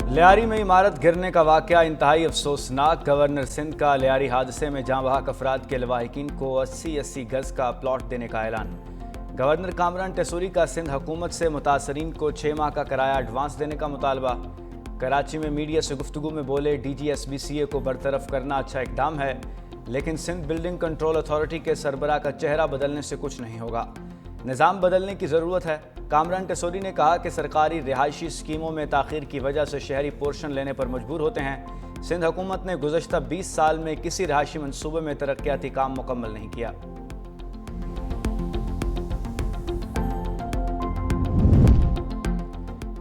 لیاری میں عمارت گرنے کا واقعہ انتہائی افسوسناک۔ گورنر سندھ کا لیاری حادثے میں جاں بحق افراد کے لواحقین کو 80 گز کا پلاٹ دینے کا اعلان۔ گورنر کامران ٹیسوری کا سندھ حکومت سے متاثرین کو 6 ماہ کا کرایہ ایڈوانس دینے کا مطالبہ۔ کراچی میں میڈیا سے گفتگو میں بولے D G S B C A کو برطرف کرنا اچھا اقدام ہے، لیکن سندھ بلڈنگ کنٹرول اتھارٹی کے سربراہ کا چہرہ بدلنے سے کچھ نہیں ہوگا، نظام بدلنے کی ضرورت ہے۔ کامران ٹیسوری نے کہا کہ سرکاری رہائشی اسکیموں میں تاخیر کی وجہ سے شہری پورشن لینے پر مجبور ہوتے ہیں۔ سندھ حکومت نے گزشتہ 20 سال میں کسی رہائشی منصوبے میں ترقیاتی کام مکمل نہیں کیا۔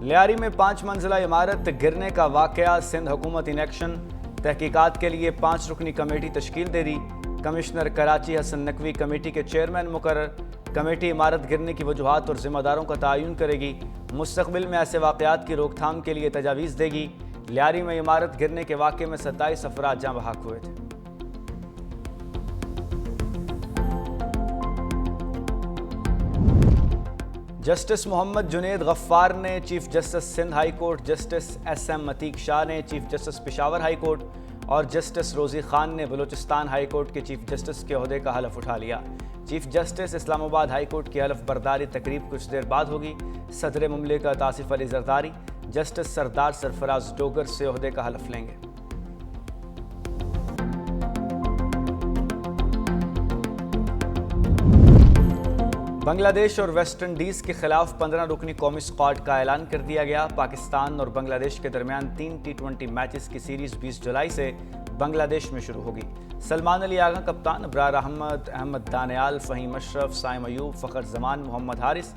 لیاری میں 5 منزلہ عمارت گرنے کا واقعہ، سندھ حکومت ان ایکشن، تحقیقات کے لیے 5 رکنی کمیٹی تشکیل دے دی۔ کمشنر کراچی حسن نقوی کمیٹی کے چیئرمین مقرر۔ کمیٹی عمارت گرنے کی وجوہات اور ذمہ داروں کا تعین کرے گی، مستقبل میں ایسے واقعات کی روک تھام کے لیے تجاویز دے گی۔ لیاری میں عمارت گرنے کے واقعے میں 27 افراد جاں بحق ہوئے تھے۔ جسٹس محمد جنید غفار نے chief justice Sindh high court, justice S M Atiq Shah نے chief justice Peshawar high court اور جسٹس روزی خان نے بلوچستان ہائی کورٹ کے چیف جسٹس کے عہدے کا حلف اٹھا لیا۔ چیف جسٹس اسلام آباد ہائی کورٹ کی حلف برداری تقریب کچھ دیر بعد ہوگی۔ صدر مملکت آصف علی زرداری جسٹس سردار سرفراز ڈوگر سے عہدے کا حلف لیں گے۔ بنگلہ دیش اور ویسٹ انڈیز کے خلاف 15 رکنی قومی اسکواڈ کا اعلان کر دیا گیا۔ پاکستان اور بنگلہ دیش کے درمیان 3 T20 میچز کی سیریز 20 جولائی سے بنگلہ دیش میں شروع ہوگی۔ سلمان علی آغا کپتان، ابرار احمد، احمد دانیال، فہیم اشرف، سائم ایوب، فخر زمان، محمد حارث،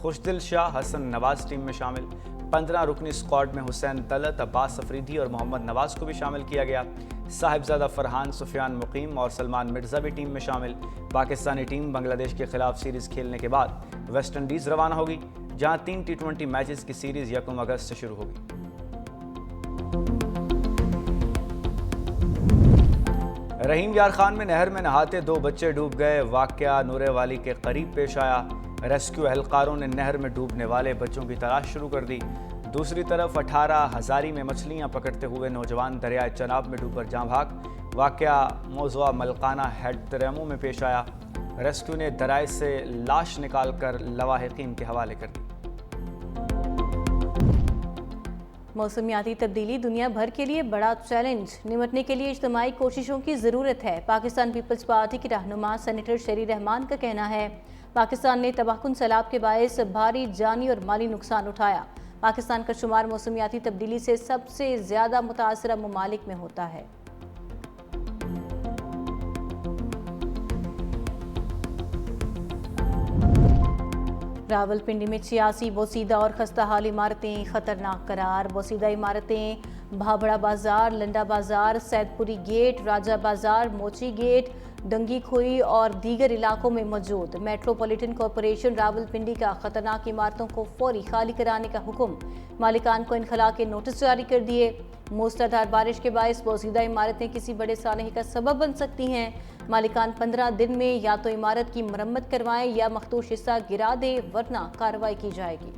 خوشدل شاہ، حسن نواز ٹیم میں شامل۔ 15 رکنی اسکواڈ میں حسین طلعت، عباس افریدی اور محمد نواز کو بھی شامل کیا گیا۔ صاحبزادہ فرحان، سفیان مقیم اور سلمان مرزا بھی ٹیم میں شامل۔ پاکستانی ٹیم بنگلہ دیش کے خلاف سیریز کھیلنے کے بعد ویسٹ انڈیز روانہ ہوگی، جہاں 3 T20 میچز کی سیریز 1 اگست سے شروع ہوگی۔ رحیم یار خان میں نہر میں نہاتے 2 بچے ڈوب گئے۔ واقعہ نورے والی کے قریب پیش آیا۔ ریسکیو اہلکاروں نے نہر میں ڈوبنے والے بچوں کی تلاش شروع کر دی۔ دوسری طرف 18 ہزاری میں مچھلیاں پکڑتے ہوئے نوجوان دریائے چناب میں ڈوب کر جاں بحق۔ واقعہ موضوع ملکانہ ہیڈ تریمو میں پیش آیا۔ ریسکیو نے درائے سے لاش نکال کر لواحقین کے حوالے کر دی۔ موسمیاتی تبدیلی دنیا بھر کے لیے بڑا چیلنج، نمٹنے کے لیے اجتماعی کوششوں کی ضرورت ہے۔ پاکستان پیپلز پارٹی کی رہنما سینیٹر شیری رحمان کا کہنا ہے، پاکستان نے تباہ کن سیلاب کے باعث بھاری جانی اور مالی نقصان اٹھایا۔ پاکستان کا شمار موسمیاتی تبدیلی سے سب سے زیادہ متاثرہ ممالک میں ہوتا ہے۔ راولپنڈی میں 86 بوسیدہ اور خستہ حال عمارتیں خطرناک قرار۔ بوسیدہ عمارتیں بھابڑا بازار، لنڈا بازار، سید پوری گیٹ، راجہ بازار، موچی گیٹ، ڈنگی کھوئی اور دیگر علاقوں میں موجود۔ میٹروپولیٹن کارپوریشن راولپنڈی کا خطرناک عمارتوں کو فوری خالی کرانے کا حکم، مالکان کو انخلاء کے نوٹس جاری کر دیے۔ موسلادھار بارش کے باعث بوسیدہ عمارتیں کسی بڑے سانحے کا سبب بن سکتی ہیں۔ مالکان 15 دن میں یا تو عمارت کی مرمت کروائیں یا مخدوش حصہ گرا دیں، ورنہ کارروائی کی جائے گی۔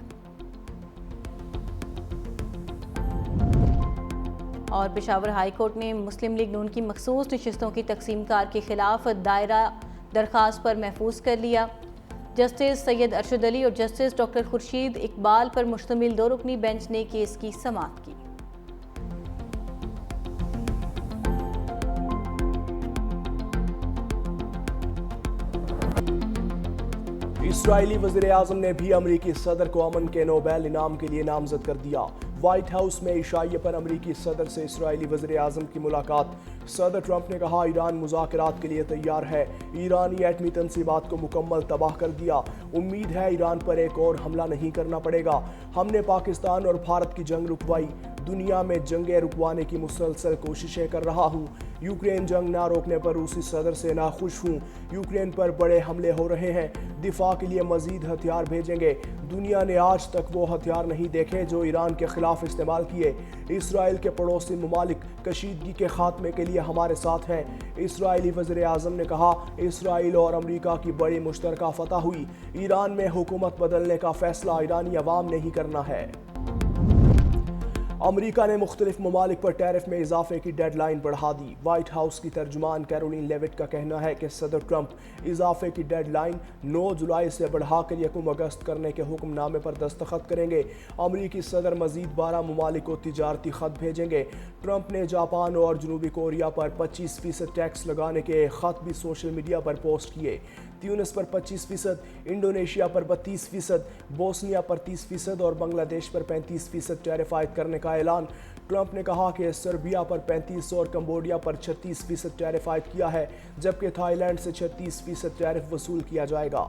اور پشاور ہائی کورٹ نے مسلم لیگ نون کی مخصوص نشستوں کی تقسیم کار کے خلاف دائرہ درخواست پر محفوظ کر لیا۔ جسٹس سید ارشد علی اور جسٹس ڈاکٹر خورشید اقبال پر مشتمل 2 رکنی بینچ نے کیس کی سماعت کی۔ اسرائیلی وزیر اعظم نے بھی امریکی صدر کو امن کے نوبیل انعام کے لیے نامزد کر دیا۔ وائٹ ہاؤس میں عشائیے پر امریکی صدر سے اسرائیلی وزیر اعظم کی ملاقات۔ صدر ٹرمپ نے کہا ایران مذاکرات کے لیے تیار ہے، ایرانی ایٹمی تنصیبات کو مکمل تباہ کر دیا، امید ہے ایران پر ایک اور حملہ نہیں کرنا پڑے گا۔ ہم نے پاکستان اور بھارت کی جنگ رکوائی، دنیا میں جنگیں رکوانے کی مسلسل کوششیں کر رہا ہوں۔ یوکرین جنگ نہ روکنے پر روسی صدر سے ناخوش ہوں۔ یوکرین پر بڑے حملے ہو رہے ہیں، دفاع کے لیے مزید ہتھیار بھیجیں گے۔ دنیا نے آج تک وہ ہتھیار نہیں دیکھے جو ایران کے خلاف استعمال کیے۔ اسرائیل کے پڑوسی ممالک کشیدگی کے خاتمے کے لیے ہمارے ساتھ ہیں۔ اسرائیلی وزیر اعظم نے کہا اسرائیل اور امریکہ کی بڑی مشترکہ فتح ہوئی، ایران میں حکومت بدلنے کا فیصلہ ایرانی عوام نے ہی کرنا ہے۔ امریکہ نے مختلف ممالک پر ٹیرف میں اضافے کی ڈیڈ لائن بڑھا دی۔ وائٹ ہاؤس کی ترجمان کیرولین لیوٹ کا کہنا ہے کہ صدر ٹرمپ اضافے کی ڈیڈ لائن 9 جولائی سے بڑھا کر 1 اگست کرنے کے حکم نامے پر دستخط کریں گے۔ امریکی صدر مزید 12 ممالک کو تجارتی خط بھیجیں گے۔ ٹرمپ نے جاپان اور جنوبی کوریا پر 25% ٹیکس لگانے کے خط بھی سوشل میڈیا پر پوسٹ کیے۔ تیونس پر 25%، انڈونیشیا پر 32%، بوسنیا پر 30% اور بنگلہ دیش پر 35% ٹیرف عائد کرنے کا اعلان۔ ٹرمپ نے کہا کہ سربیا پر 35% اور کمبوڈیا پر 36% ٹیرف عائد کیا ہے، جبکہ تھائی لینڈ سے 36% ٹیرف وصول کیا جائے گا۔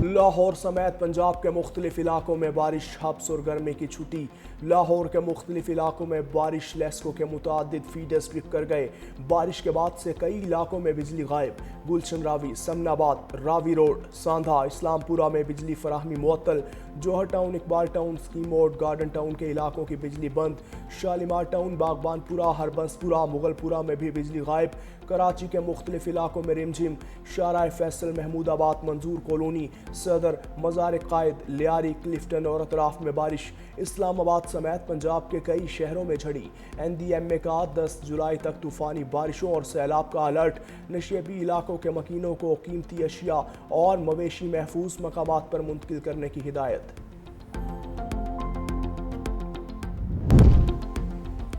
لاہور سمیت پنجاب کے مختلف علاقوں میں بارش، حبس اور گرمی کی چھٹی۔ لاہور کے مختلف علاقوں میں بارش، لیسکو کے متعدد فیڈرز ٹرپ کر گئے۔ بارش کے بعد سے کئی علاقوں میں بجلی غائب۔ گلشن راوی، سمن آباد، راوی روڈ، ساندھا، اسلام پورہ میں بجلی فراہمی معطل۔ Johar town, Iqbal town, scheme Mor, garden town کے علاقوں کی بجلی بند۔ شالیمار ٹاؤن، باغبان پورہ، ہربنس پورہ، مغل پورہ میں بھی بجلی غائب۔ کراچی کے مختلف علاقوں میں رمجھم۔ شارع فیصل، محمود آباد، منظور کالونی، صدر، مزار قائد، لیاری، کلفٹن اور اطراف میں بارش۔ اسلام آباد سمیت پنجاب کے کئی شہروں میں جھڑی۔ NDMA کا 10 جولائی تک طوفانی بارشوں اور سیلاب کا الرٹ۔ نشیبی علاقوں کے مکینوں کو قیمتی اشیاء اور مویشی محفوظ مقامات پر منتقل کرنے کی ہدایت۔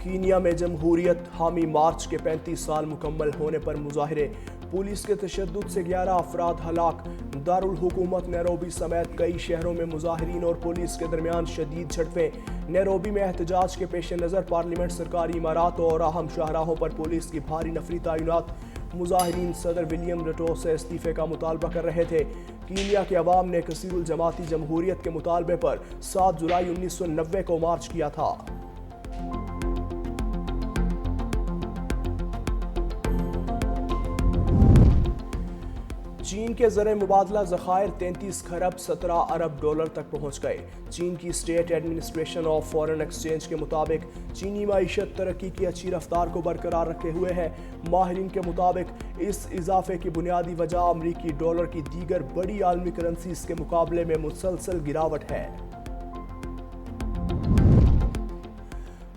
کینیا میں جمہوریت حامی مارچ کے 35 سال مکمل ہونے پر مظاہرے۔ پولیس کے تشدد سے 11 افراد ہلاک۔ دارالحکومت نیروبی سمیت کئی شہروں میں مظاہرین اور پولیس کے درمیان شدید جھڑپیں۔ نیروبی میں احتجاج کے پیش نظر پارلیمنٹ، سرکاری عمارات اور اہم شاہراہوں پر پولیس کی بھاری نفری تعینات۔ مظاہرین صدر ولیم رٹو سے استعفے کا مطالبہ کر رہے تھے۔ کینیا کے عوام نے کثیر الجماعتی جمہوریت کے مطالبے پر 7 جولائی 1990 کو مارچ کیا تھا۔ چین کے زر مبادلہ ذخائر 33 خرب 17 ارب ڈالر تک پہنچ گئے۔ چین کی state administration of foreign exchange کے مطابق چینی معیشت ترقی کی اچھی رفتار کو برقرار رکھے ہوئے ہے۔ ماہرین کے مطابق اس اضافے کی بنیادی وجہ امریکی ڈالر کی دیگر بڑی عالمی کرنسیز کے مقابلے میں مسلسل گراوٹ ہے۔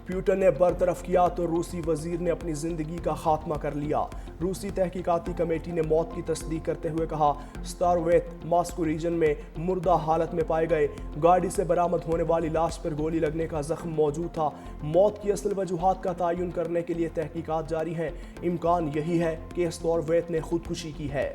پیوٹن نے برطرف کیا تو روسی وزیر نے اپنی زندگی کا خاتمہ کر لیا۔ روسی تحقیقاتی کمیٹی نے موت کی تصدیق کرتے ہوئے کہا، ستارویت ماسکو ریجن میں مردہ حالت میں پائے گئے۔ گاڑی سے برآمد ہونے والی لاش پر گولی لگنے کا زخم موجود تھا۔ موت کی اصل وجوہات کا تعین کرنے کے لیے تحقیقات جاری ہیں۔ امکان یہی ہے کہ ستارویت نے خودکشی کی ہے۔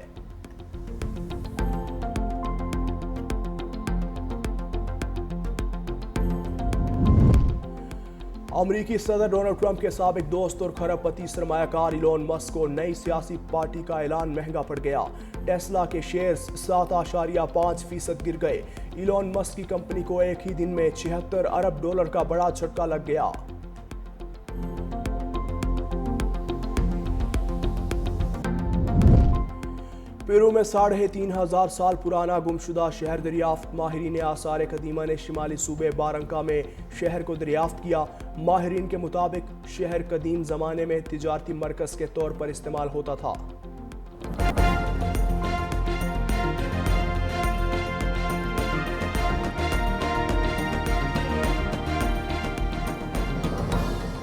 امریکی صدر ڈونلڈ ٹرمپ کے سابق دوست اور کھرب پتی سرمایہ کار ایلون مسک کو نئی سیاسی پارٹی کا اعلان مہنگا پڑ گیا۔ ٹیسلا کے شیئرز 7.5% گر گئے۔ ایلون مسک کی کمپنی کو ایک ہی دن میں 76 ارب ڈالر کا بڑا جھٹکا لگ گیا۔ پیرو میں 3500 سال پرانا گمشدہ شہر دریافت۔ ماہرین آثار قدیمہ نے شمالی صوبے بارنکا میں شہر کو دریافت کیا۔ ماہرین کے مطابق شہر قدیم زمانے میں تجارتی مرکز کے طور پر استعمال ہوتا تھا۔